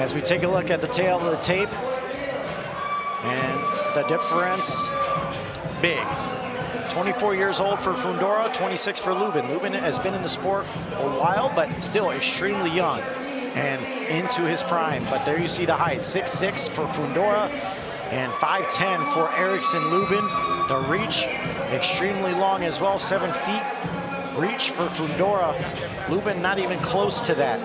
as we take a look at the tail of the tape. And the difference, big. 24 years old for Fundora, 26 for Lubin. Lubin has been in the sport a while, but still extremely young and into his prime. But there you see the height, 6'6" for Fundora and 5'10" for Erickson Lubin. The reach, extremely long as well, 7 feet reach for Fundora. Lubin not even close to that.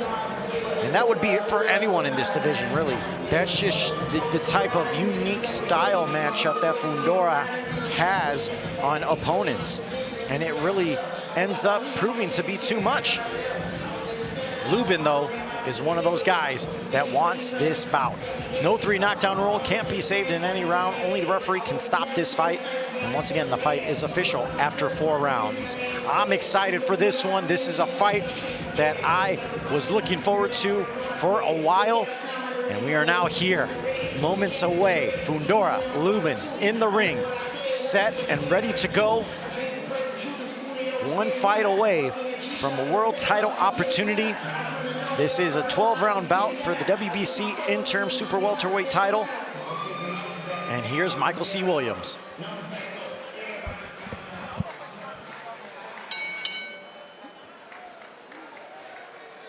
And that would be it for anyone in this division, really. That's just the type of unique style matchup that Fundora has on opponents. And it really ends up proving to be too much. Lubin, though, is one of those guys that wants this bout. No 3 knockdown rule, can't be saved in any round. Only the referee can stop this fight. And once again, the fight is official after 4 rounds. I'm excited for this one. This is a fight that I was looking forward to for a while. And we are now here, moments away. Fundora, Lubin in the ring, set and ready to go. 1 fight away from a world title opportunity. This is a 12-round bout for the WBC Interim Super Welterweight title. And here's Michael C. Williams.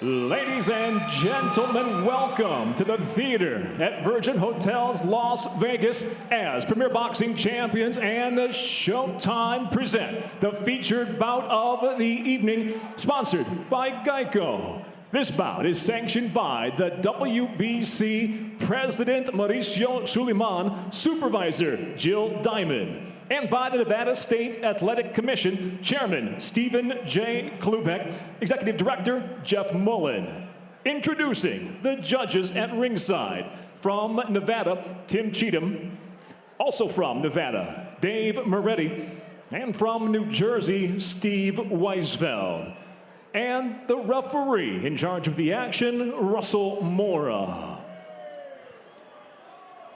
Ladies and gentlemen, welcome to the theater at Virgin Hotels Las Vegas as Premier Boxing Champions and the Showtime present the featured bout of the evening, sponsored by Geico. This bout is sanctioned by the WBC President Mauricio Suleiman, Supervisor Jill Diamond, and by the Nevada State Athletic Commission Chairman Stephen J. Klubeck, Executive Director Jeff Mullen. Introducing the judges at ringside. From Nevada, Tim Cheatham. Also from Nevada, Dave Moretti. And from New Jersey, Steve Weisfeld. And the referee in charge of the action, Russell Mora.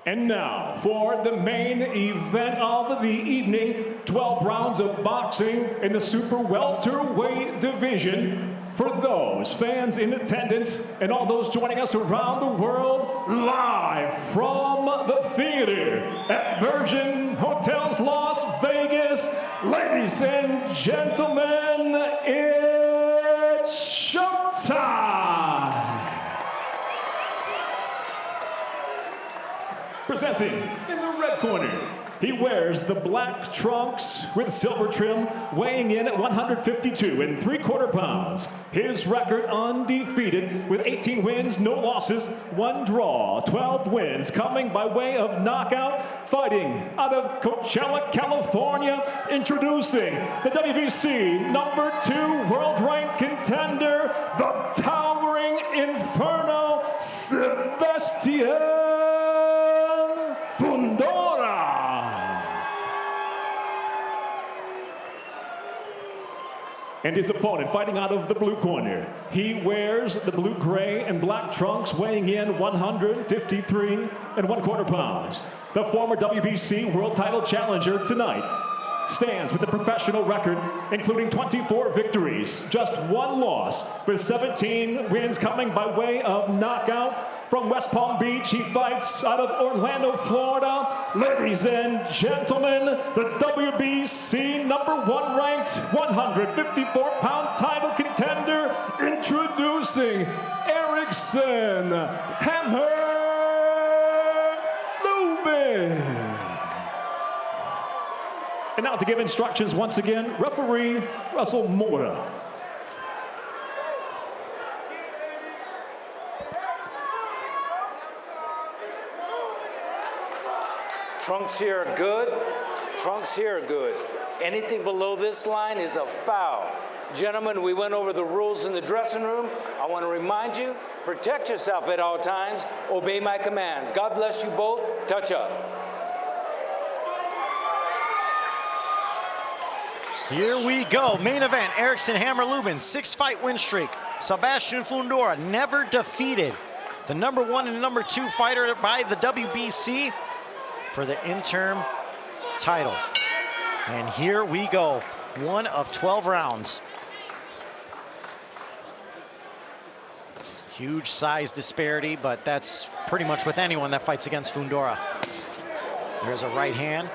And now, for the main event of the evening, 12 rounds of boxing in the super welterweight division. For those fans in attendance and all those joining us around the world, live from the theater at Virgin Hotels Las Vegas, ladies and gentlemen, it's showtime! Presenting in the red corner, he wears the black trunks with silver trim, weighing in at 152 3/4 pounds. His record undefeated with 18 wins, no losses, 1 draw, 12 wins, coming by way of knockout, fighting out of Coachella, California, introducing the WBC #2 world-ranked contender, the Towering Inferno, Sebastian Fundora. And his opponent fighting out of the blue corner. He wears the blue, gray, and black trunks, weighing in 153 1/4 pounds. The former WBC world title challenger tonight stands with a professional record, including 24 victories, just 1 loss, with 17 wins coming by way of knockout. From West Palm Beach, he fights out of Orlando, Florida. Ladies and gentlemen, the WBC #1 ranked 154-pound title contender, introducing Erickson Hammer Lubin. And now to give instructions once again, referee Russell Mora. Trunks here are good. Trunks here are good. Anything below this line is a foul. Gentlemen, we went over the rules in the dressing room. I want to remind you, protect yourself at all times. Obey my commands. God bless you both. Touch up. Here we go, main event, Erickson Hammer Lubin, 6-fight win streak. Sebastian Fundora, never defeated. The #1 and #2 fighter by the WBC for the interim title. And here we go, 1 of 12 rounds. Huge size disparity, but that's pretty much with anyone that fights against Fundora. There's a right hand.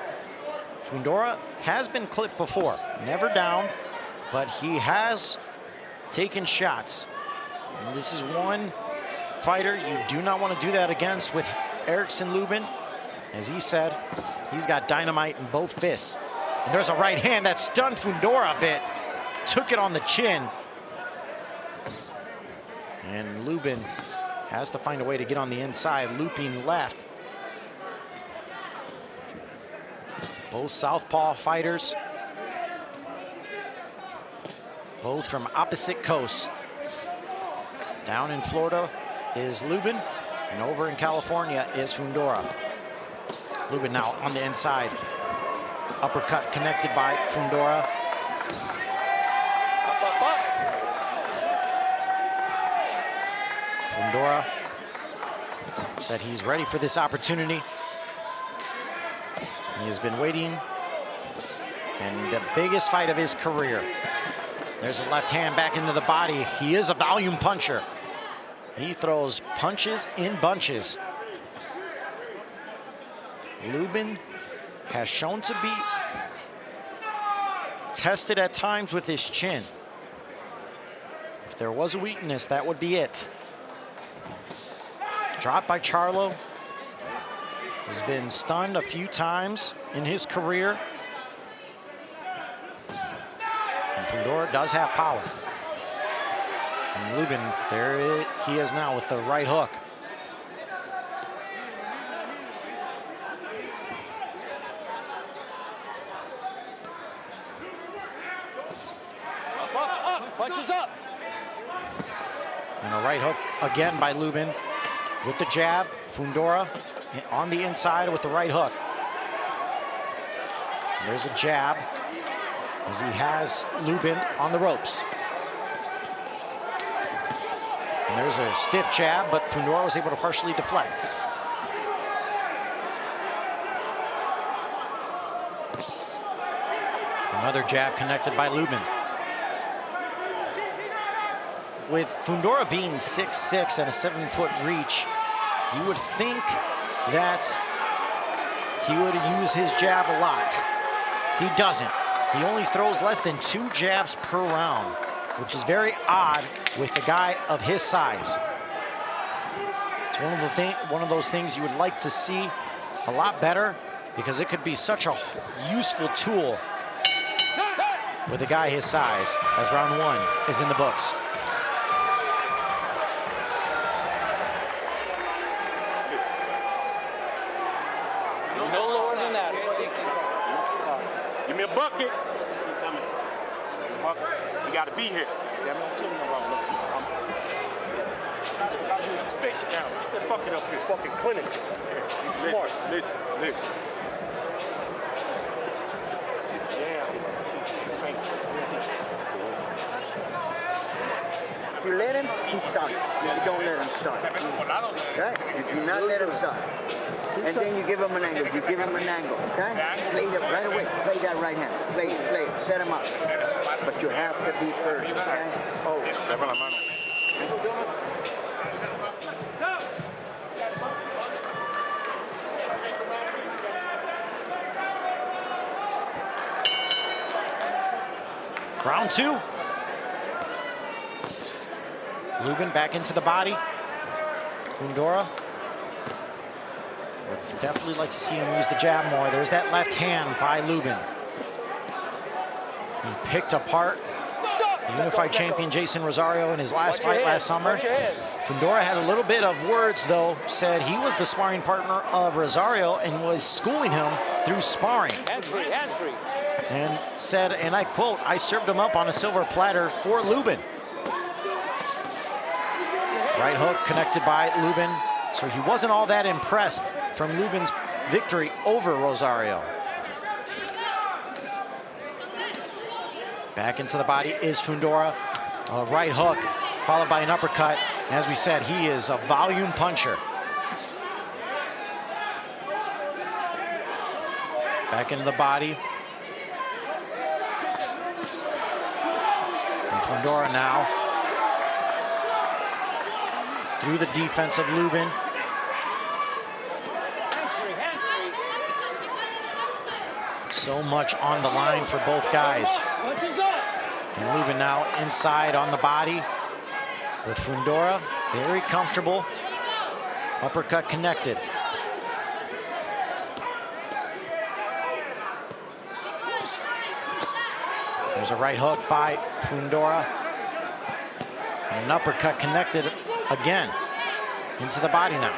Fundora has been clipped before, never down, but he has taken shots. And this is one fighter you do not want to do that against with Erickson Lubin. As he said, he's got dynamite in both fists. And there's a right hand that stunned Fundora a bit, took it on the chin. And Lubin has to find a way to get on the inside, looping left. Both Southpaw fighters, both from opposite coasts. Down in Florida is Lubin, and over in California is Fundora. Lubin now on the inside. Uppercut connected by Fundora. Fundora said he's ready for this opportunity. He has been waiting, and the biggest fight of his career. There's a left hand back into the body. He is a volume puncher. He throws punches in bunches. Lubin has shown to be tested at times with his chin. If there was a weakness, that would be it. Dropped by Charlo. Has been stunned a few times in his career. And Fundora does have power. And Lubin, there he is now with the right hook. Up, punches up. And a right hook again by Lubin with the jab. Fundora on the inside with the right hook. There's a jab as he has Lubin on the ropes. And there's a stiff jab, but Fundora was able to partially deflect. Another jab connected by Lubin. With Fundora being 6'6" and a 7-foot reach, you would think that he would use his jab a lot. He doesn't. He only throws less than 2 jabs per round, which is very odd with a guy of his size. It's one of those things you would like to see a lot better, because it could be such a useful tool with a guy his size, as round 1 is in the books. No lower than that. Give me a bucket. He's coming. Bucket. You got to be here. Spit down. Get that bucket up here. Fucking clinic. Be smart. Listen. If you let him, he's stunned. You don't let him stun. Okay? You do not let him stun. And then you give him an angle. You give him an angle. Okay? Play it right away. Play that right hand. Play it. Set him up. But you have to be first. Okay? Oh. Round 2. Lubin back into the body. Fundora would definitely like to see him use the jab more. There's that left hand by Lubin. He picked apart the unified champion Jason Rosario in his last fight last summer. Fundora had a little bit of words, though. Said he was the sparring partner of Rosario and was schooling him through sparring. Hands free, hands free. And said, and I quote, "I served him up on a silver platter for Lubin." Right hook connected by Lubin. So he wasn't all that impressed from Lubin's victory over Rosario. Back into the body is Fundora. A right hook followed by an uppercut. And as we said, he is a volume puncher. Back into the body. And Fundora now through the defense of Lubin. So much on the line for both guys. And Lubin now inside on the body with Fundora, very comfortable. Uppercut connected. There's a right hook by Fundora. And an uppercut connected again into the body now.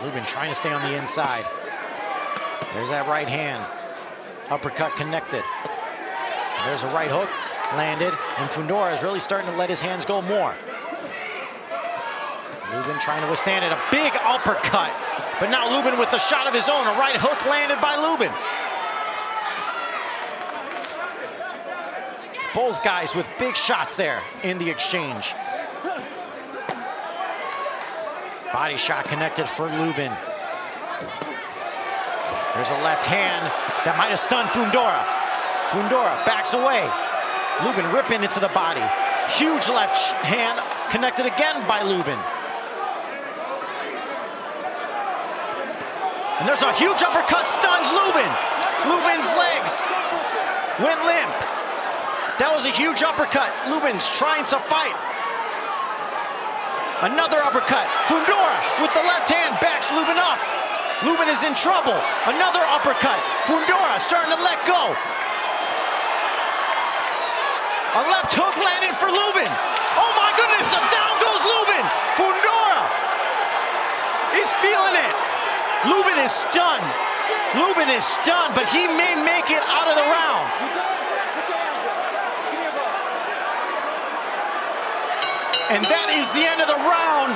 Lubin trying to stay on the inside. There's that right hand. Uppercut connected. There's a right hook landed, and Fundora is really starting to let his hands go more. Lubin trying to withstand it. A big uppercut, but now Lubin with a shot of his own. A right hook landed by Lubin. Both guys with big shots there in the exchange. Body shot connected for Lubin. There's a left hand that might have stunned Fundora. Fundora backs away. Lubin ripping into the body. Huge left hand connected again by Lubin. And there's a huge uppercut, stuns Lubin. Lubin's legs went limp. That was a huge uppercut. Lubin's trying to fight. Another uppercut. Fundora with the left hand backs Lubin up. Lubin is in trouble. Another uppercut. Fundora starting to let go. A left hook landed for Lubin. Oh my goodness, down goes Lubin. Fundora is feeling it. Lubin is stunned. Lubin is stunned, but he may make it out of the round. And that is the end of the round.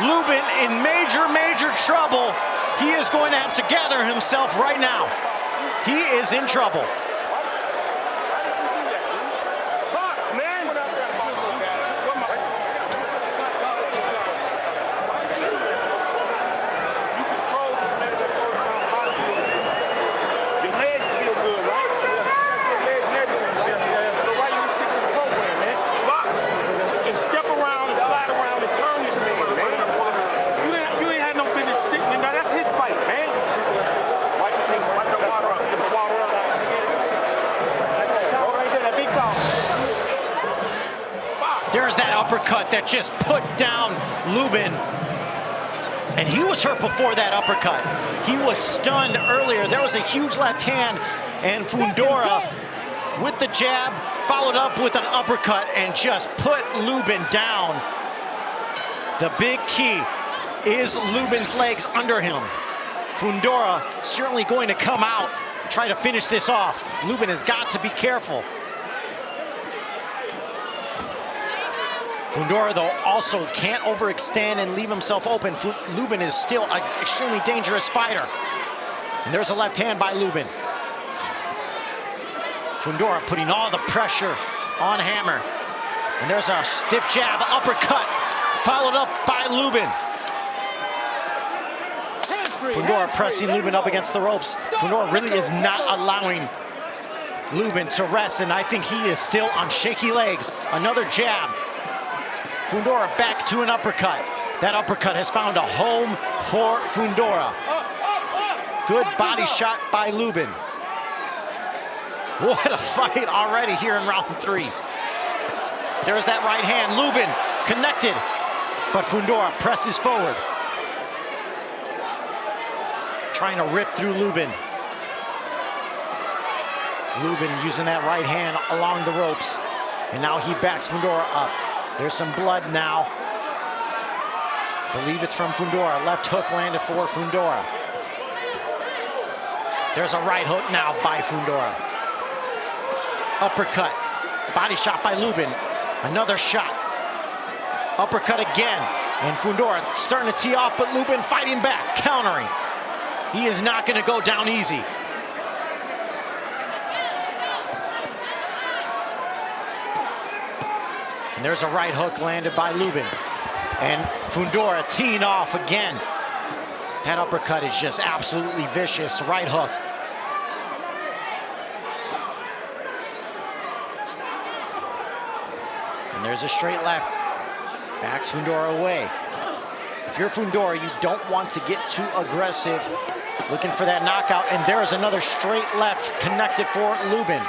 Lubin in major, major trouble. He is going to have to gather himself right now. He is in trouble. There's that uppercut that just put down Lubin. And he was hurt before that uppercut. He was stunned earlier. There was a huge left hand, and Fundora with the jab followed up with an uppercut and just put Lubin down. The big key is Lubin's legs under him. Fundora certainly going to come out, try to finish this off. Lubin has got to be careful. Fundora, though, also can't overextend and leave himself open. Lubin is still an extremely dangerous fighter. And there's a left hand by Lubin. Fundora putting all the pressure on Hammer. And there's a stiff jab, uppercut, followed up by Lubin. Fundora pressing Lubin up against the ropes. Fundora really is not allowing Lubin to rest, and I think he is still on shaky legs. Another jab. Fundora back to an uppercut. That uppercut has found a home for Fundora. Good body shot by Lubin. What a fight already here in round 3. There's that right hand. Lubin connected, but Fundora presses forward. Trying to rip through Lubin. Lubin using that right hand along the ropes. And now he backs Fundora up. There's some blood now. Believe it's from Fundora. Left hook landed for Fundora. There's a right hook now by Fundora. Uppercut. Body shot by Lubin. Another shot. Uppercut again. And Fundora starting to tee off, but Lubin fighting back, countering. He is not going to go down easy. And there's a right hook landed by Lubin. And Fundora teeing off again. That uppercut is just absolutely vicious. Right hook. And there's a straight left. Backs Fundora away. If you're Fundora, you don't want to get too aggressive, looking for that knockout, and there is another straight left connected for Lubin.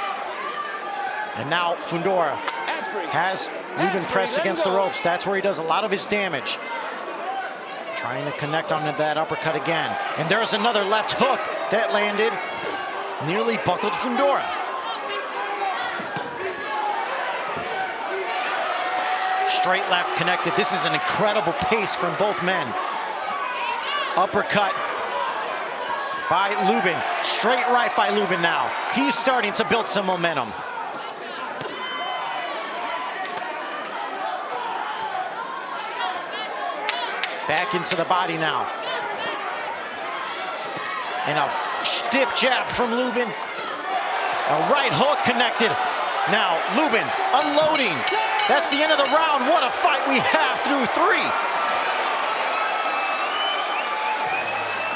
And now Fundora has Lubin pressed against the ropes. That's where he does a lot of his damage. Trying to connect onto that uppercut again. And there's another left hook that landed, nearly buckled Fundora. Straight left connected. This is an incredible pace from both men. Uppercut by Lubin. Straight right by Lubin now. He's starting to build some momentum. Back into the body now. And a stiff jab from Lubin. A right hook connected. Now Lubin unloading. That's the end of the round. What a fight we have through 3.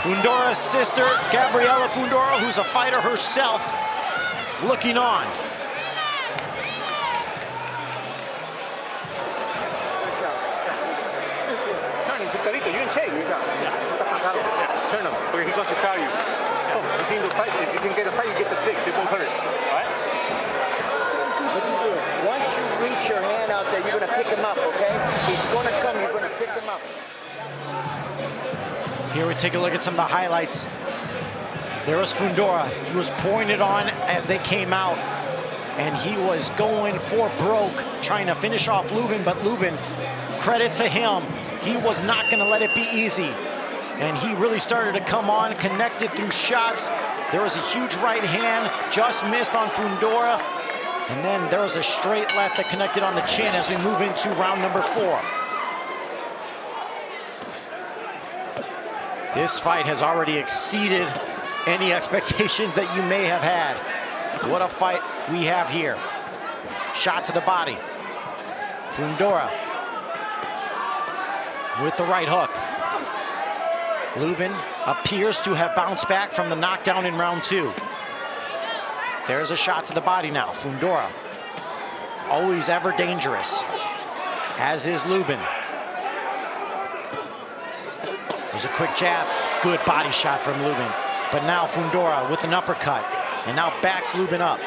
Fundora's sister, Gabriela Fundora, who's a fighter herself, looking on. Turn him, because he wants to crowd you. If you can get a fight, you get the 6. They both hurt. All right? Once you reach your hand out there, you're going to pick him up, okay? He's going to come, you're going to pick him up. Here we take a look at some of the highlights. There was Fundora. He was pointed on as they came out, and he was going for broke, trying to finish off Lubin, but Lubin, credit to him, he was not going to let it be easy. And he really started to come on, connected through shots. There was a huge right hand, just missed on Fundora. And then there was a straight left that connected on the chin as we move into round number 4. This fight has already exceeded any expectations that you may have had. What a fight we have here. Shot to the body. Fundora with the right hook. Lubin appears to have bounced back from the knockdown in round 2. There's a shot to the body now. Fundora, always ever dangerous, as is Lubin. There's a quick jab. Good body shot from Lubin. But now Fundora with an uppercut. And now backs Lubin up.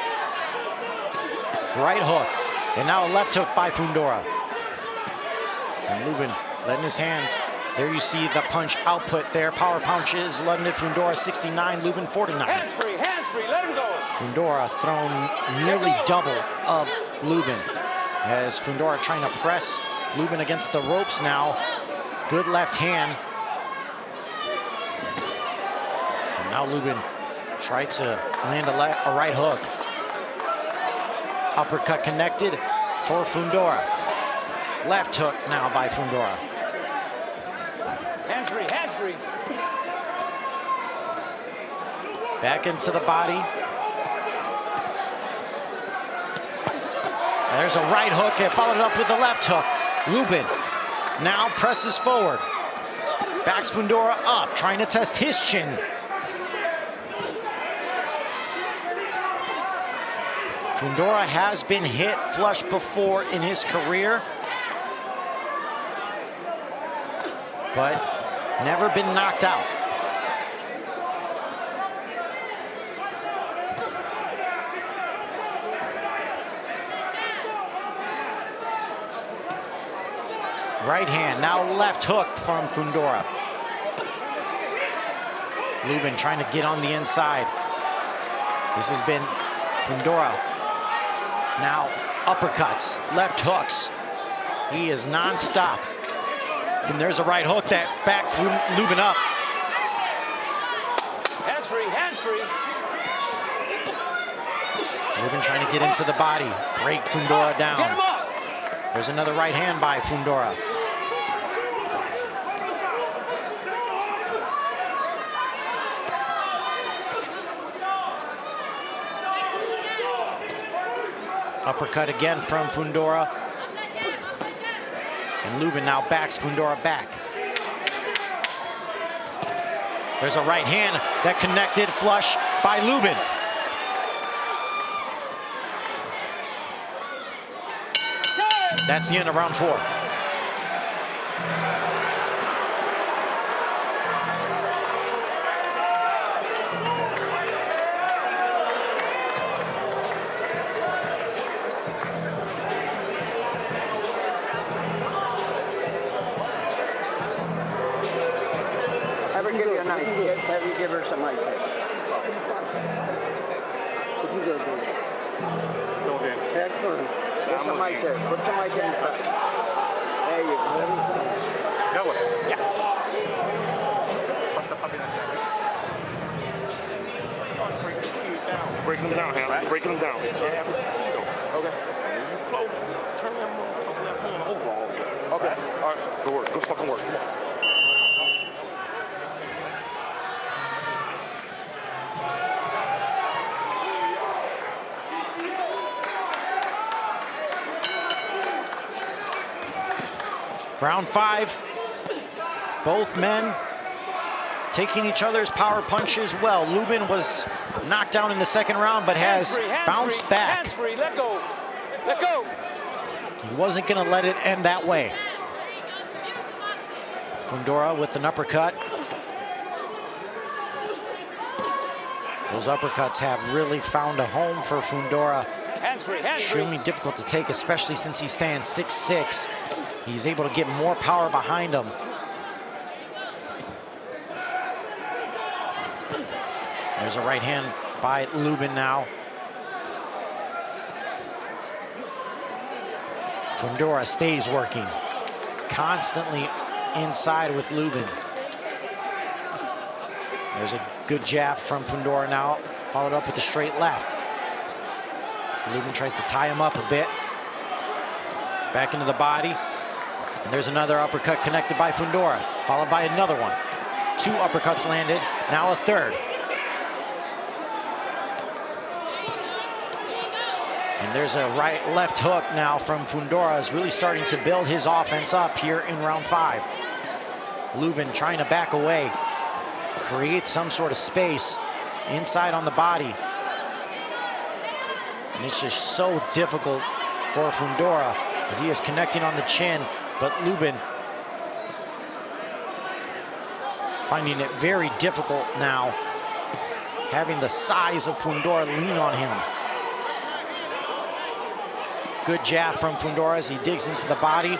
Right hook. And now a left hook by Fundora. And Lubin letting his hands. There you see the punch output there. Power punches, London Fundora 69, Lubin 49. Hands free, let him go. Fundora thrown nearly double of Lubin. As Fundora trying to press Lubin against the ropes now. Good left hand. And now Lubin tried to land a right hook. Uppercut connected for Fundora. Left hook now by Fundora. Hands free. Back into the body. There's a right hook and followed up with a left hook. Lubin now presses forward. Backs Fundora up, trying to test his chin. Fundora has been hit flush before in his career, but never been knocked out. Right hand, now left hook from Fundora. Lubin trying to get on the inside. This has been Fundora. Now uppercuts, left hooks. He is non-stop. And there's a right hook that back Lubin up. Hands free. Lubin trying to get into the body, break Fundora down. Get him up. There's another right hand by Fundora. Uppercut again from Fundora. And Lubin now backs Fundora back. There's a right hand that connected flush by Lubin. That's the end of round 4. her give you a nice, have you give her some ice. What you gonna do? Head first. Get some ice there. Put some ice in the back. There you go. That one. Yeah. Breaking them down, Ham. Breaking them down. Okay. You close. Turn that motherfucker left hand over all the way. Okay. All right. Good work. Good fucking work. Come on. Round 5, both men taking each other's power punches well. Lubin was knocked down in the second round, but has bounced back. Hands free, let go. Let go. He wasn't going to let it end that way. Fundora with an uppercut. Those uppercuts have really found a home for Fundora. Hands free, hands free. Extremely difficult to take, especially since he stands 6'6". He's able to get more power behind him. There's a right hand by Lubin now. Fundora stays working, constantly inside with Lubin. There's a good jab from Fundora now, followed up with a straight left. Lubin tries to tie him up a bit. Back into the body. And there's another uppercut connected by Fundora, followed by another one. 2 uppercuts landed, now a third. And there's a right-left hook now from Fundora, is really starting to build his offense up here in round 5. Lubin trying to back away, create some sort of space inside on the body. And it's just so difficult for Fundora as he is connecting on the chin, but Lubin finding it very difficult now, having the size of Fundora lean on him. Good jab from Fundora as he digs into the body.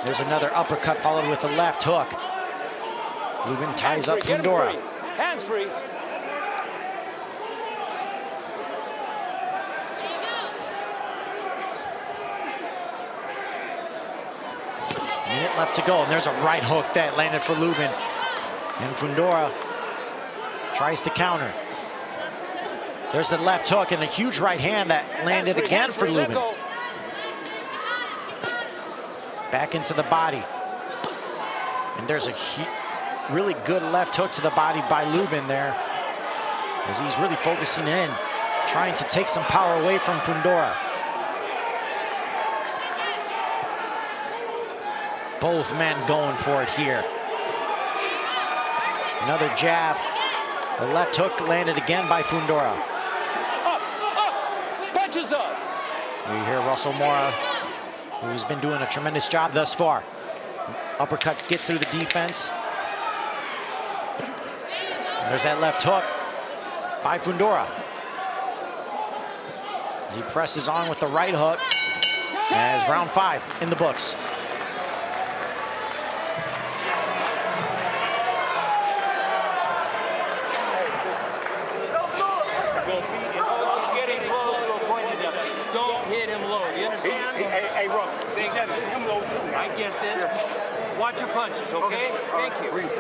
There's another uppercut followed with a left hook. Lubin ties up Fundora. Hands free. Minute left to go, and there's a right hook that landed for Lubin. And Fundora tries to counter. There's the left hook and a huge right hand that landed again for Lubin. Back into the body. And there's a really good left hook to the body by Lubin there, as he's really focusing in, trying to take some power away from Fundora. Both men going for it here. Another jab. The left hook landed again by Fundora. Up, punches up. You hear Russell Mora, who's been doing a tremendous job thus far. Uppercut gets through the defense. And there's that left hook by Fundora, as he presses on with the right hook, as round 5 in the books. Hey, Rob, they got him low too. I get this. Watch your punches, okay? Thank you. Breathe.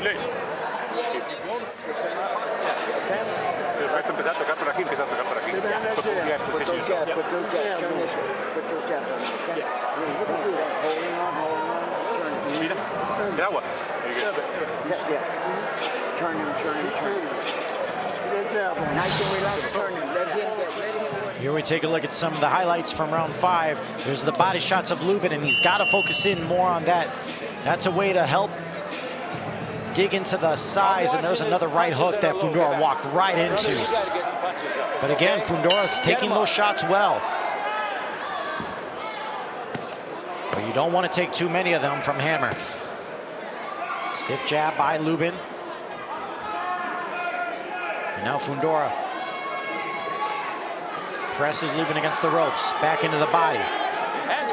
Legs. Vas a empezar a tocar por aquí, empieza a tocar por aquí. Put those jabs on him, okay? Put those jabs on him, okay? Holding on, Mira, el agua. Yeah. Turn him. Nice and relaxed, turn him. Let him. Here we take a look at some of the highlights from round 5. There's the body shots of Lubin, and he's got to focus in more on that. That's a way to help dig into the size, and there's another right hook that Fundora walked right into. But again, Fundora's taking those shots well. But you don't want to take too many of them from Hammer. Stiff jab by Lubin. And now Fundora presses Lubin against the ropes, back into the body.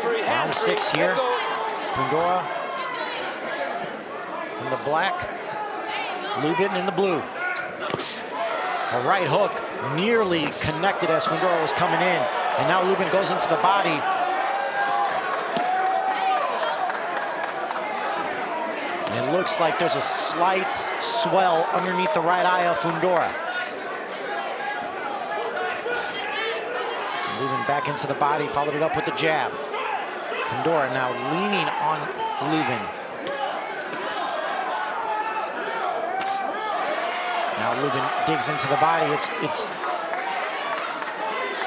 Round 6 here. Fundora in the black, Lubin in the blue. A right hook nearly connected as Fundora was coming in. And now Lubin goes into the body. And it looks like there's a slight swell underneath the right eye of Fundora. Lubin back into the body, followed it up with the jab. Fundora now leaning on Lubin. Now Lubin digs into the body.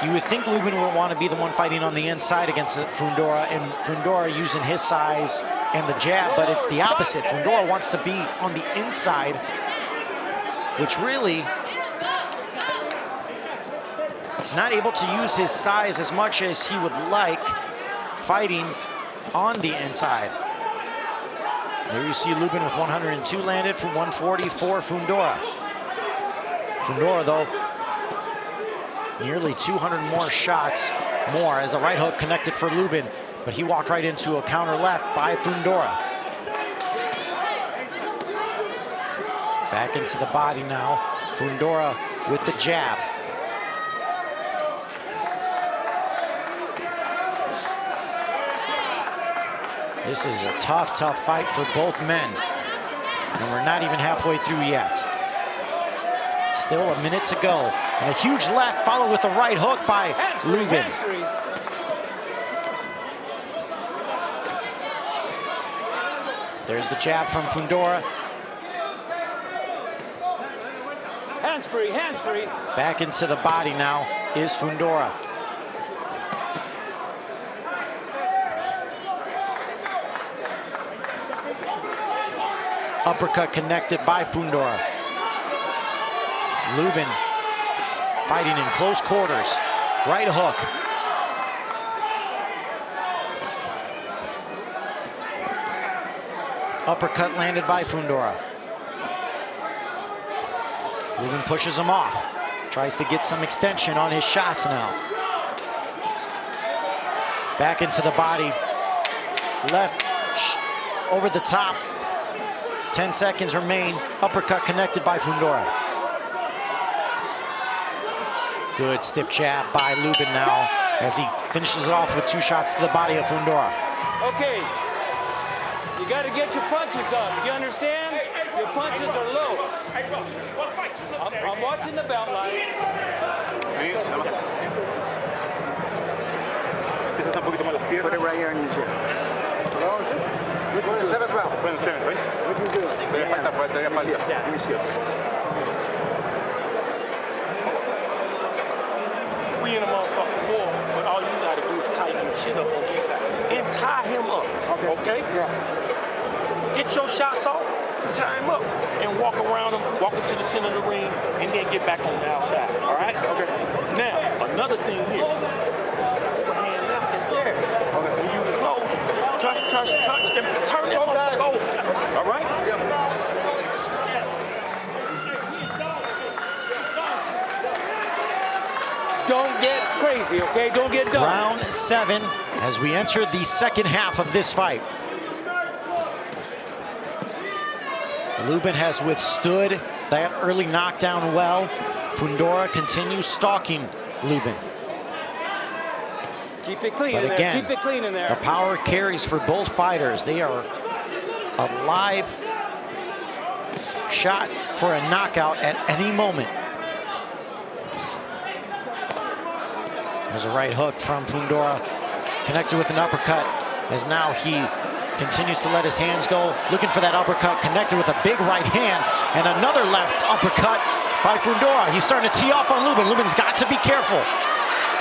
You would think Lubin would want to be the one fighting on the inside against Fundora, and Fundora using his size and the jab, but it's the opposite. Fundora wants to be on the inside, which really not able to use his size as much as he would like, fighting on the inside. There you see Lubin with 102 landed from 140 for Fundora. Fundora, though, nearly 200 more shots more as a right hook connected for Lubin, but he walked right into a counter left by Fundora. Back into the body now, Fundora with the jab. This is a tough, tough fight for both men. And we're not even halfway through yet. Still a minute to go. And a huge left followed with a right hook by Lubin. There's the jab from Fundora. Hands free, hands free. Back into the body now is Fundora. Uppercut connected by Fundora. Lubin fighting in close quarters. Right hook. Uppercut landed by Fundora. Lubin pushes him off. Tries to get some extension on his shots now. Back into the body. Left over the top. 10 seconds remain. Uppercut connected by Fundora. Good stiff jab by Lubin now as he finishes it off with 2 shots to the body of Fundora. Okay, you got to get your punches up. You understand? Your punches are low. I'm watching the belt line. Put it right here in your chin. We're in the 7th round. We're in the 7th, right? What you doing? Let me see it. We in a motherfucking war, but all you got to do is tighten your shit up on the inside and tie him up. Okay? Yeah. Get your shots off, tie him up, and walk around him, walk him to the center of the ring, and then get back on the outside. All right? Okay. Now, another thing here. Overhand left is there. Okay. When you close, touch, and turn that motherfucker over. All right? Don't get crazy, okay? Don't get done. Round 7 as we enter the second half of this fight. Lubin has withstood that early knockdown well. Fundora continues stalking Lubin. Keep it clean But in again, there. Keep it clean in there. the power carries for both fighters. They are a live shot for a knockout at any moment. There's a right hook from Fundora, connected with an uppercut, as now he continues to let his hands go, looking for that uppercut, connected with a big right hand, and another left uppercut by Fundora. He's starting to tee off on Lubin. Lubin's got to be careful.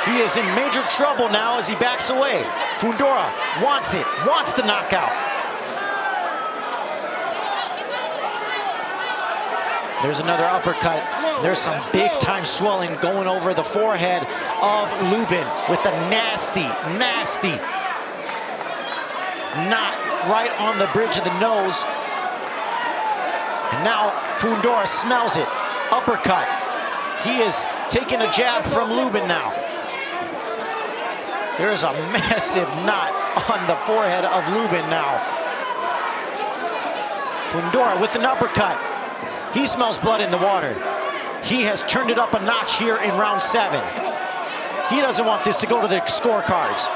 He is in major trouble now as he backs away. Fundora wants it, wants the knockout. There's another uppercut. There's some big-time swelling going over the forehead of Lubin with a nasty knot right on the bridge of the nose. And now Fundora smells it. Uppercut. He is taking a jab from Lubin now. There is a massive knot on the forehead of Lubin now. Fundora with an uppercut. He smells blood in the water. He has turned it up a notch here in round 7. He doesn't want this to go to the scorecards.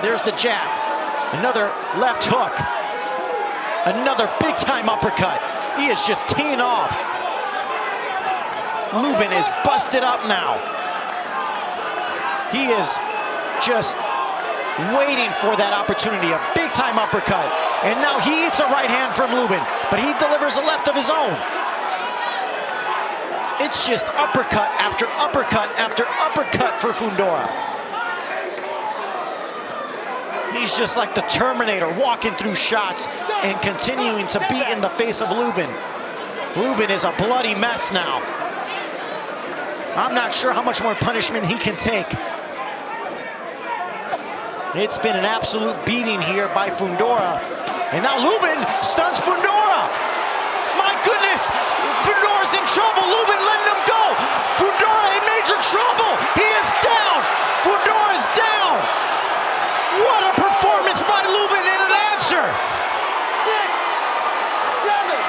There's the jab. Another left hook. Another big time uppercut. He is just teeing off. Lubin is busted up now. He is just waiting for that opportunity, a big time uppercut. And now he eats a right hand from Lubin, but he delivers a left of his own. It's just uppercut after uppercut after uppercut for Fundora. He's just like the Terminator, walking through shots and continuing to beat in the face of Lubin. Lubin is a bloody mess now. I'm not sure how much more punishment he can take. It's been an absolute beating here by Fundora. And now Lubin stuns Fundora. My goodness, Fundora's in trouble. Lubin letting him go. Fundora in major trouble. He is down. Fundora's down. What a performance by Lubin and an answer. 6, 7,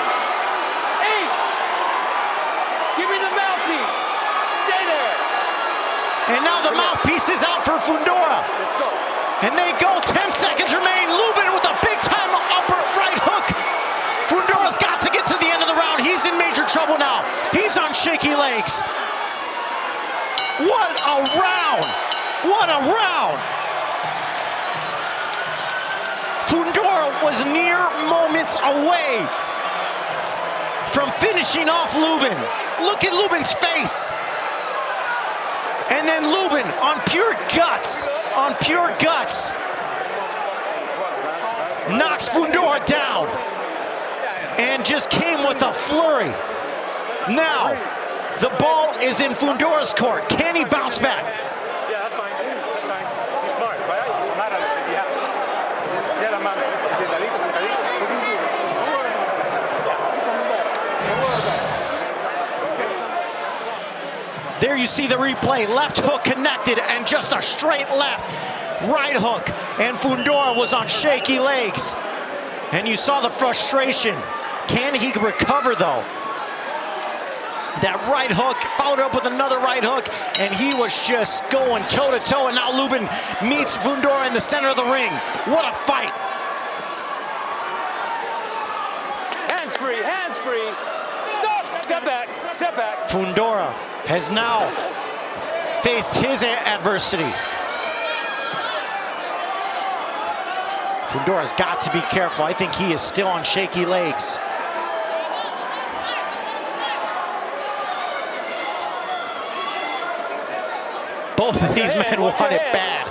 8. Give me the mouthpiece. Stay there. And now the mouthpiece is out for Fundora. Let's go. And they go, 10 seconds remain. Lubin with a big time upper right hook. Fundora's got to get to the end of the round. He's in major trouble now. He's on shaky legs. What a round. What a round. Fundora was mere moments away from finishing off Lubin. Look at Lubin's face. And then Lubin on pure guts, knocks Fundora down and just came with a flurry. Now, the ball is in Fundora's court. Can he bounce back? Yeah, that's fine. That's fine. He's smart, right? There you see the replay. Left hook connected and just a straight left. Right hook. And Fundora was on shaky legs. And you saw the frustration. Can he recover though? That right hook, followed up with another right hook, and he was just going toe to toe, and now Lubin meets Fundora in the center of the ring. What a fight. Hands free, hands free. Stop, step back, step back. Fundora has now faced his adversity. Fundora's got to be careful. I think he is still on shaky legs. Both of these men want it bad.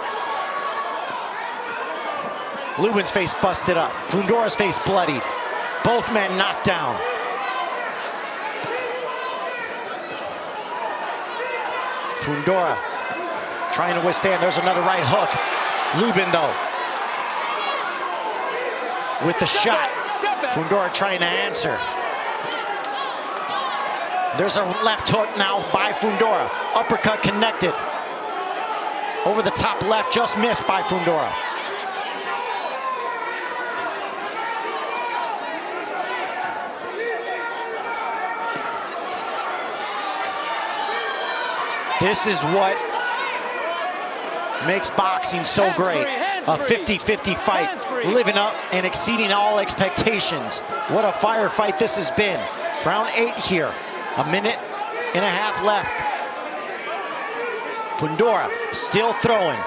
Lubin's face busted up. Fundora's face bloodied. Both men knocked down. Fundora trying to withstand. There's another right hook. Lubin though with the shot. Fundora trying to answer. There's a left hook now by Fundora. Uppercut connected. Over the top left, just missed by Fundora. This is what makes boxing so great. A 50-50 fight, living up and exceeding all expectations. What a firefight this has been. Round 8 here, a minute and a half left. Fundora still throwing,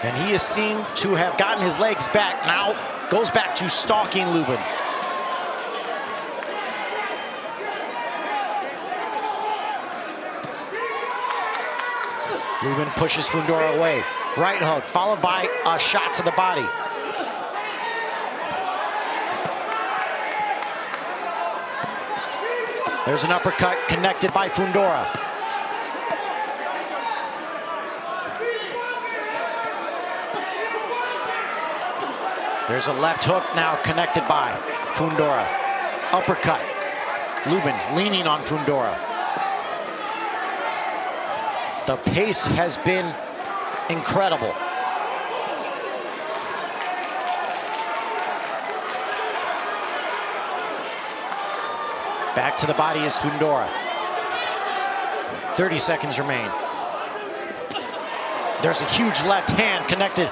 and he is seen to have gotten his legs back. Now goes back to stalking Lubin. Lubin pushes Fundora away. Right hook, followed by a shot to the body. There's an uppercut connected by Fundora. There's a left hook now connected by Fundora. Uppercut. Lubin leaning on Fundora. The pace has been incredible. Back to the body is Fundora. 30 seconds remain. There's a huge left hand connected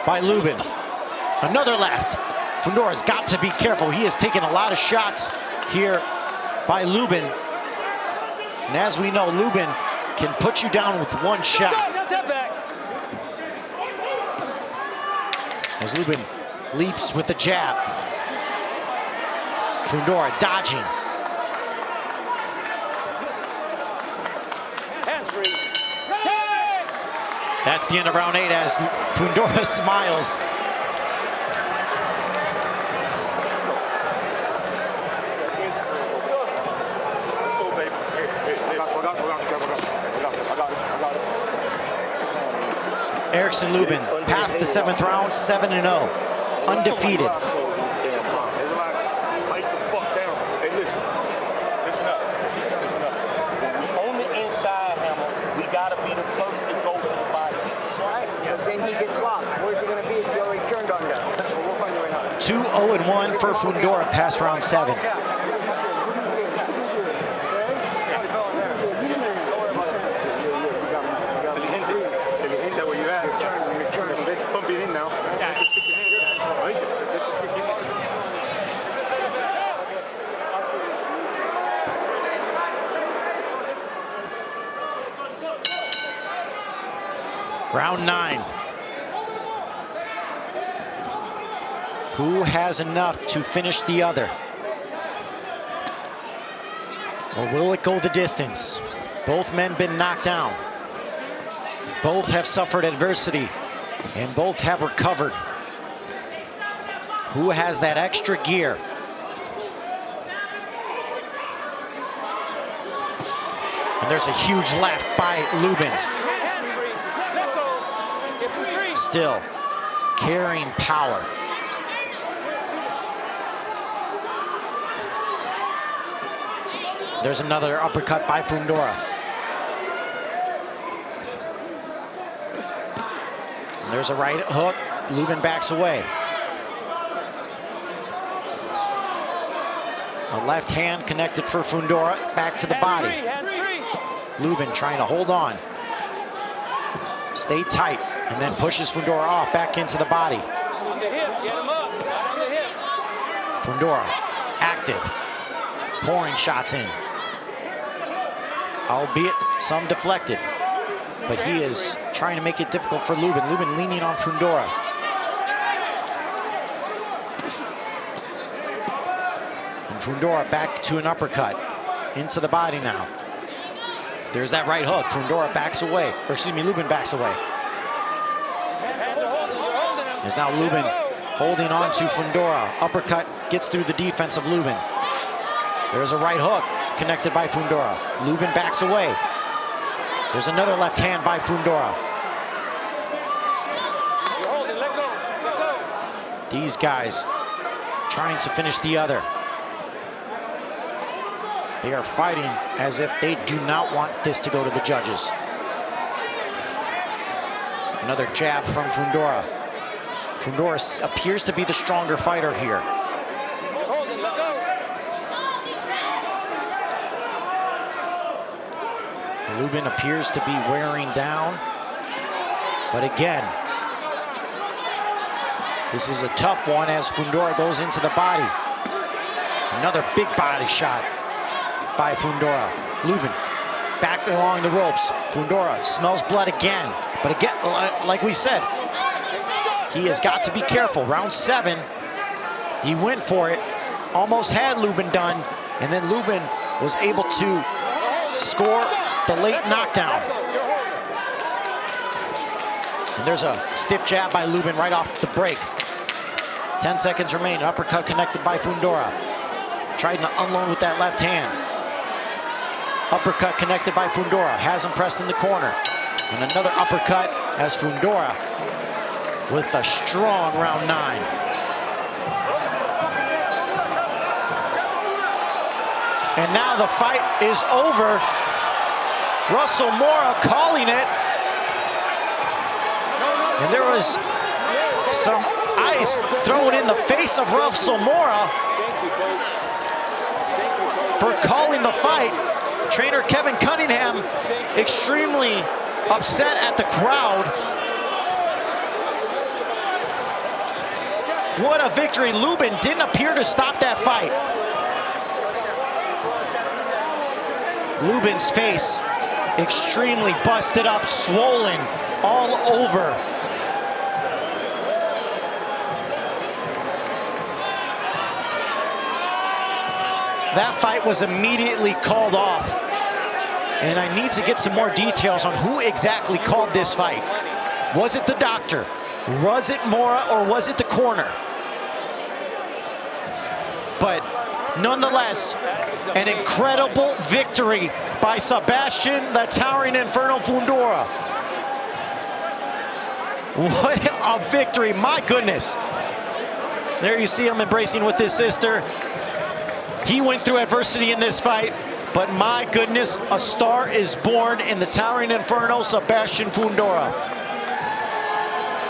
by Lubin. Another left. Fundora's got to be careful. He has taken a lot of shots here by Lubin. And as we know, Lubin can put you down with one shot. Step back. As Lubin leaps with the jab. Fundora dodging. Hands free. That's the end of round 8 as Fundora smiles. Erickson Lubin passed the 7th round, 7-0, undefeated. On the inside, Hammer, we gotta be the first to go to the body. Right? Because then he gets lost. Where's he gonna be if he already turned on that? We'll find you right now. 2-0-1 for Fundora past round 7. Round 9. Who has enough to finish the other? Or will it go the distance? Both men been knocked down. Both have suffered adversity, and both have recovered. Who has that extra gear? And there's a huge left by Lubin. Still carrying power. There's another uppercut by Fundora. And there's a right hook. Lubin backs away. A left hand connected for Fundora. Back to the body. Lubin trying to hold on. Stay tight. And then pushes Fundora off back into the body. On the hip, get him up. On the hip. Fundora active. Pouring shots in. Albeit some deflected. But he is trying to make it difficult for Lubin. Lubin leaning on Fundora. And Fundora back to an uppercut. Into the body now. There's that right hook. Fundora backs away. Or excuse me, Lubin backs away. Is now Lubin holding on to Fundora. Uppercut gets through the defense of Lubin. There's a right hook connected by Fundora. Lubin backs away. There's another left hand by Fundora. These guys trying to finish the other. They are fighting as if they do not want this to go to the judges. Another jab from Fundora. Fundora appears to be the stronger fighter here. Lubin appears to be wearing down. But again, this is a tough one as Fundora goes into the body. Another big body shot by Fundora. Lubin back along the ropes. Fundora smells blood again. But again, like we said, he has got to be careful. Round 7, he went for it. Almost had Lubin done. And then Lubin was able to score the late knockdown. And there's a stiff jab by Lubin right off the break. 10 seconds remain. Uppercut connected by Fundora. Tried to unload with that left hand. Uppercut connected by Fundora. Has him pressed in the corner. And another uppercut as Fundora with a strong round 9. And now the fight is over. Russell Mora calling it. And there was some ice thrown in the face of Russell Mora. for calling the fight. Trainer Kevin Cunningham extremely upset at the crowd. What a victory. Lubin didn't appear to stop that fight. Lubin's face extremely busted up, swollen all over. That fight was immediately called off. And I need to get some more details on who exactly called this fight. Was it the doctor? Was it Mora, or was it the corner? But nonetheless, an incredible victory by Sebastian, the Towering Inferno Fundora. What a victory, my goodness. There you see him embracing with his sister. He went through adversity in this fight, but my goodness, a star is born in the Towering Inferno, Sebastian Fundora.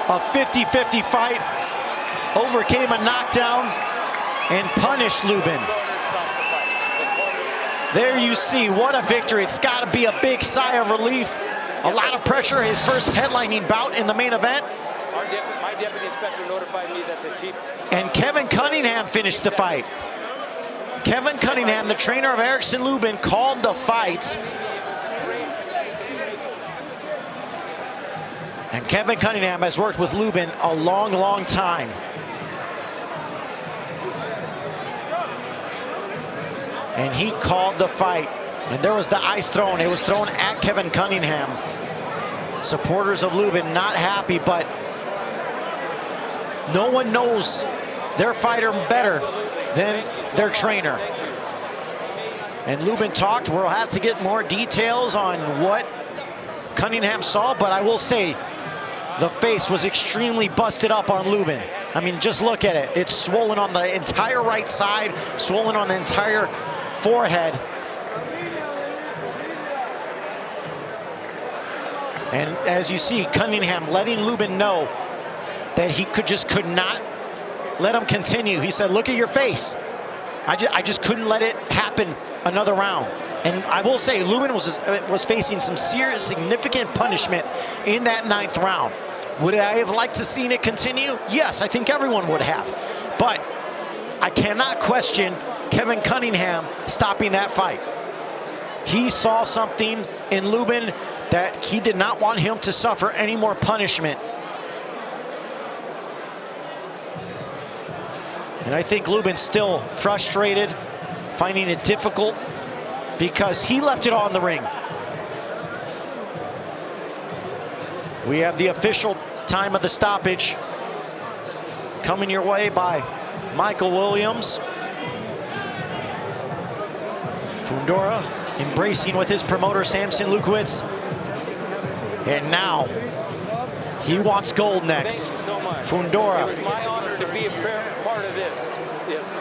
A 50-50 fight, overcame a knockdown and punished Lubin. There you see, what a victory. It's got to be a big sigh of relief. A lot of pressure, his first headlining bout in the main event. My deputy inspector notified me that the chief... And Kevin Cunningham finished the fight. Kevin Cunningham, the trainer of Erickson Lubin, called the fight. And Kevin Cunningham has worked with Lubin a long, long time. And he called the fight. And there was the ice thrown. It was thrown at Kevin Cunningham. Supporters of Lubin not happy, but no one knows their fighter better than their trainer. And Lubin talked. We'll have to get more details on what Cunningham saw, but I will say the face was extremely busted up on Lubin. I mean, just look at it. It's swollen on the entire right side, swollen on the entire forehead. And as you see, Cunningham letting Lubin know that he could not let him continue. He said, look at your face. I just couldn't let it happen another round. And I will say, Lubin was facing some serious, significant punishment in that 9th round. Would I have liked to seen it continue? Yes, I think everyone would have. But I cannot question Kevin Cunningham stopping that fight. He saw something in Lubin that he did not want him to suffer any more punishment. And I think Lubin's still frustrated, finding it difficult because he left it all in the ring. We have the official time of the stoppage coming your way by Michael Williams. Fundora embracing with his promoter, Samson Lukowitz. And now he wants gold next. Thank you so much. Fundora. It was my honor to be a part of this. Yes.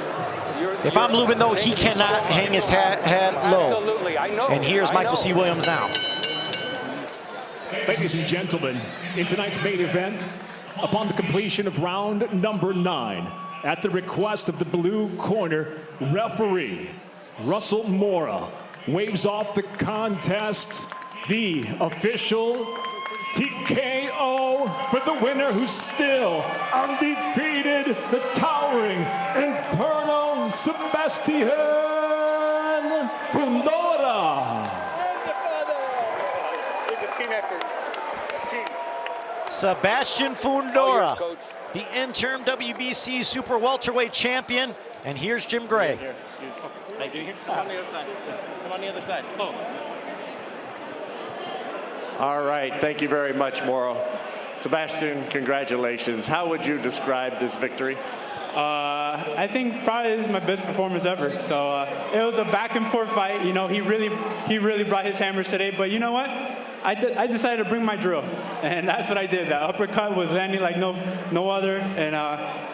If I'm Lubin, though, he cannot hang his head low. Absolutely, I know. And here's Michael C. Williams now. Ladies and gentlemen, in tonight's main event, upon the completion of round number 9, at the request of the blue corner referee, Russell Mora waves off the contest. The official TKO for the winner, who's still undefeated, the Towering Inferno, Sebastian Fundora. It's a team effort. Team. Sebastian Fundora, the interim WBC Super Welterweight champion. And here's Jim Gray. Here, excuse me. Thank you. Come on the other side. Come on the other side. Oh. All right, thank you very much, Moro. Sebastian, congratulations. How would you describe this victory? I think probably this is my best performance ever. So it was a back and forth fight. You know, he really brought his hammers today. But you know what? I decided to bring my drill, and that's what I did. That uppercut was landing like no other, and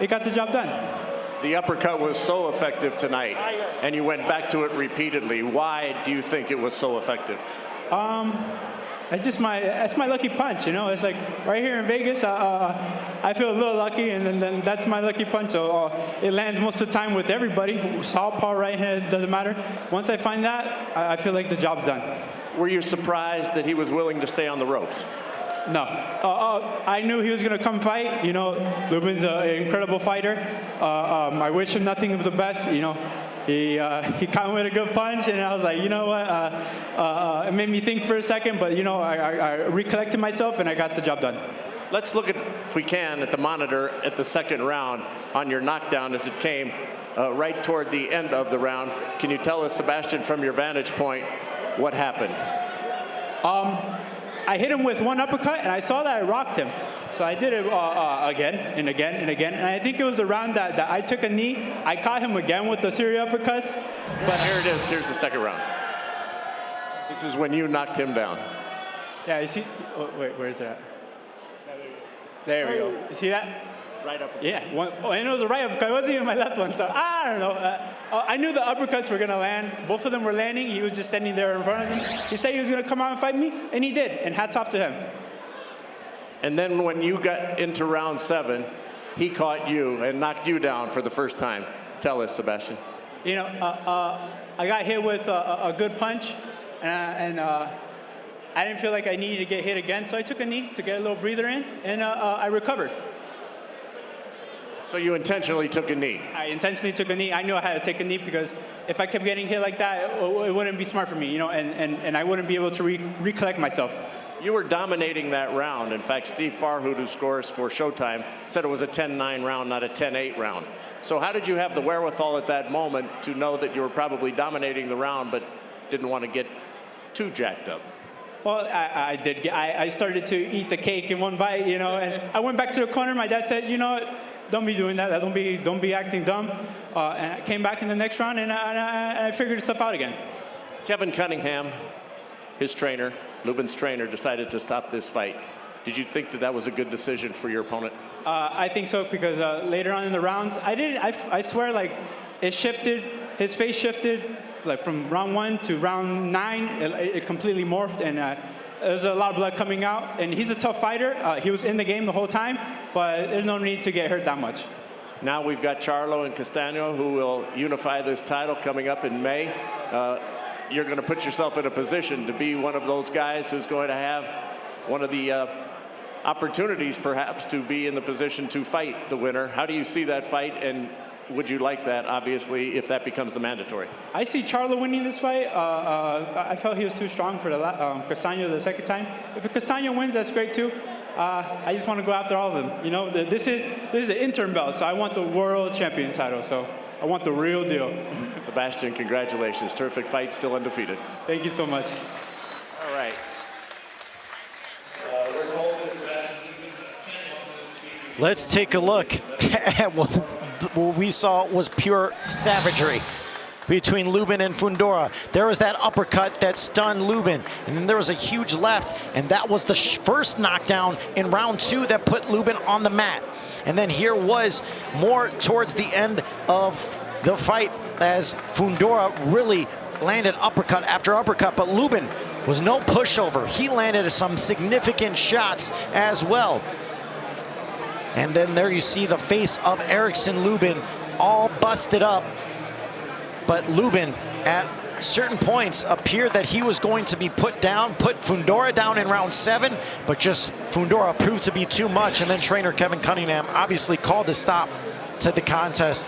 it got the job done. The uppercut was so effective tonight, and you went back to it repeatedly. Why do you think it was so effective? that's my lucky punch, you know. It's like right here in Vegas, I feel a little lucky, and then that's my lucky punch. So it lands most of the time with everybody. Southpaw, right hand, doesn't matter. Once I find that, I feel like the job's done. Were you surprised that he was willing to stay on the ropes? No. I knew he was going to come fight. You know, Lubin's an incredible fighter. I wish him nothing of the best. You know, he caught me with a good punch, and I was like, you know what? It made me think for a second, but, you know, I recollected myself, and I got the job done. Let's look at, if we can, at the monitor at the second round on your knockdown as it came right toward the end of the round. Can you tell us, Sebastian, from your vantage point, what happened? I hit him with one uppercut, and I saw that I rocked him. So I did it again and again and again. And I think it was the round that I took a knee. I caught him again with the series of uppercuts. But here it is. Here's the second round. This is when you knocked him down. Yeah, you see? Oh, wait, where is that? There we go. You see that? Right uppercut. Yeah, and it was a right uppercut. It wasn't even my left one, so I don't know. I knew the uppercuts were going to land. Both of them were landing. He was just standing there in front of him. He said he was going to come out and fight me, and he did, and hats off to him. And then when you got into round 7, he caught you and knocked you down for the first time. Tell us, Sebastian. You know, I got hit with a good punch, and I didn't feel like I needed to get hit again, so I took a knee to get a little breather in, and I recovered. So you intentionally took a knee? I intentionally took a knee. I knew I had to take a knee because if I kept getting hit like that, it wouldn't be smart for me, you know, and I wouldn't be able to recollect myself. You were dominating that round. In fact, Steve Farhood, who scores for Showtime, said it was a 10-9 round, not a 10-8 round. So how did you have the wherewithal at that moment to know that you were probably dominating the round but didn't want to get too jacked up? Well, I did. I started to eat the cake in one bite, you know, and I went back to the corner. My dad said, you know what? Don't be doing that. Don't be acting dumb. And I came back in the next round, and I figured stuff out again. Kevin Cunningham, his trainer, Lubin's trainer, decided to stop this fight. Did you think that was a good decision for your opponent? I think so, because later on in the rounds, I swear, like, it shifted. His face shifted, like from round 1 to round 9. It completely morphed, and there's a lot of blood coming out, and he's a tough fighter. He was in the game the whole time, but there's no need to get hurt that much. Now we've got Charlo and Castaño, who will unify this title coming up in May. You're going to put yourself in a position to be one of those guys who's going to have one of the opportunities, perhaps, to be in the position to fight the winner. How do you see that fight, and would you like that, obviously, if that becomes the mandatory? I see Charlo winning this fight. I felt he was too strong for Castaño the second time. If Castaño wins, that's great too. I just want to go after all of them. You know, this is the interim belt, so I want the world champion title. So I want the real deal. Sebastian, congratulations. Terrific fight, still undefeated. Thank you so much. All right. Let's take a look at what we saw was pure savagery between Lubin and Fundora. There was that uppercut that stunned Lubin, and then there was a huge left, and that was the first knockdown in round 2 that put Lubin on the mat. And then here was more towards the end of the fight as Fundora really landed uppercut after uppercut, but Lubin was no pushover. He landed some significant shots as well. And then there you see the face of Erickson Lubin all busted up. But Lubin, at certain points, appeared that he was going to be put down, put Fundora down in round 7, but just Fundora proved to be too much. And then trainer Kevin Cunningham obviously called a stop to the contest.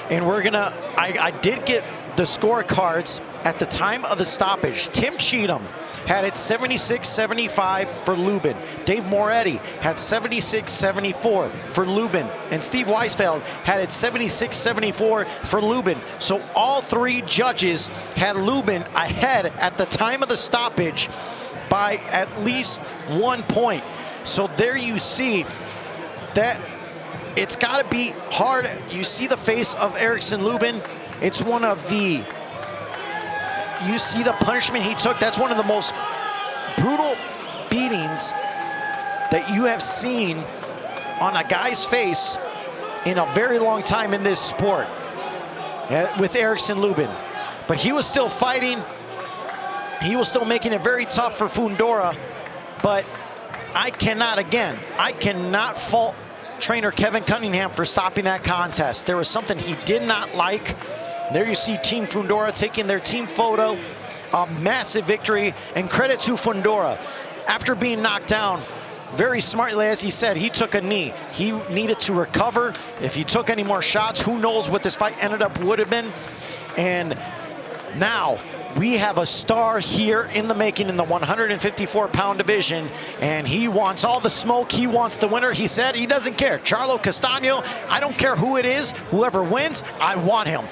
And we're gonna, I did get the scorecards at the time of the stoppage. Tim Cheatham had it 76-75 for Lubin. Dave Moretti had 76-74 for Lubin. And Steve Weisfeld had it 76-74 for Lubin. So all 3 judges had Lubin ahead at the time of the stoppage by at least 1 point. So there you see that it's got to be hard. You see the face of Erickson Lubin. It's one of the, you see the punishment he took. That's one of the most brutal beatings that you have seen on a guy's face in a very long time in this sport with Erickson Lubin. But he was still fighting. he was still making it very tough for Fundora, but I cannot fault trainer Kevin Cunningham for stopping that contest. There was something he did not like. There you see Team Fundora taking their team photo. A massive victory, and credit to Fundora. After being knocked down, very smartly, as he said, he took a knee. He needed to recover. If he took any more shots, who knows what this fight would have been. And now we have a star here in the making in the 154-pound division, and he wants all the smoke. He wants the winner. He said he doesn't care. Charlo Castaño, I don't care who it is. Whoever wins, I want him.